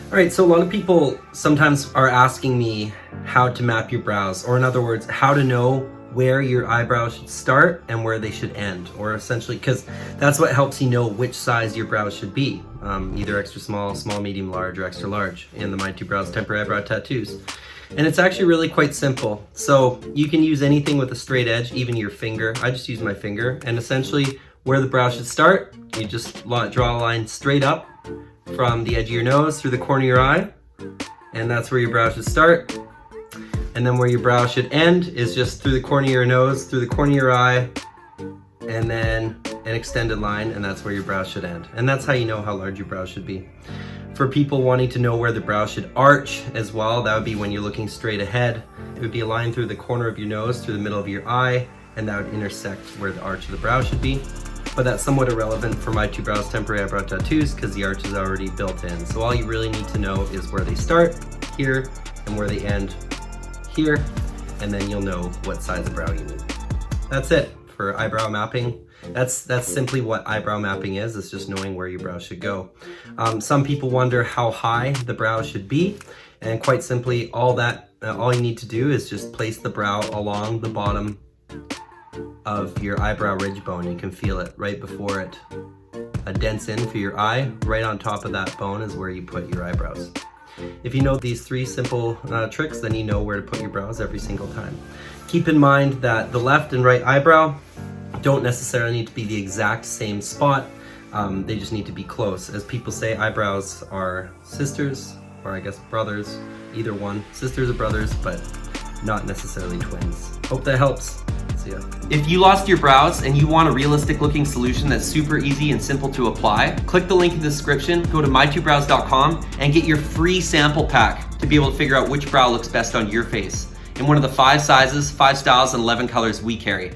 All right, so a lot of people sometimes are asking me how to map your brows, or in other words, how to know where your eyebrows should start and where they should end, or essentially, because that's what helps you know which size your brows should be, either extra small, small, medium, large, or extra large in the My Two Brows Temporary Eyebrow Tattoos. And it's actually really quite simple. So you can use anything with a straight edge, even your finger. I just use my finger, and essentially where the brow should start, you just draw a line straight up from the edge of your nose through the corner of your eye, and that's where your brow should start. And then where your brow should end is just through the corner of your nose, through the corner of your eye, and then an extended line, and that's where your brow should end. And that's how you know how large your brow should be. For people wanting to know where the brow should arch as well, that would be when you're looking straight ahead. It would be a line through the corner of your nose, through the middle of your eye, and that would intersect where the arch of the brow should be. But that's somewhat irrelevant for My Two Brows Temporary Eyebrow Tattoos because the arch is already built in. So all you really need to know is where they start, here, and where they end, here, and then you'll know what size of brow you need. That's it for eyebrow mapping. That's simply what eyebrow mapping is. It's just knowing where your brow should go. Some people wonder how high the brow should be, and quite simply, all you need to do is just place the brow along the bottom of your eyebrow ridge bone. You can feel it right before it dents in for your eye. Right on top of that bone is where you put your eyebrows. If you know these three simple tricks, then you know where to put your brows every single time. Keep in mind that the left and right eyebrow don't necessarily need to be the exact same spot. They just need to be close. As people say, eyebrows are sisters, or I guess brothers, either one. Sisters or brothers, but not necessarily twins. Hope that helps. See ya. If you lost your brows and you want a realistic looking solution that's super easy and simple to apply, click the link in the description, go to mytwobrows.com and get your free sample pack to be able to figure out which brow looks best on your face in one of the 5 sizes, 5 styles, and 11 colors we carry.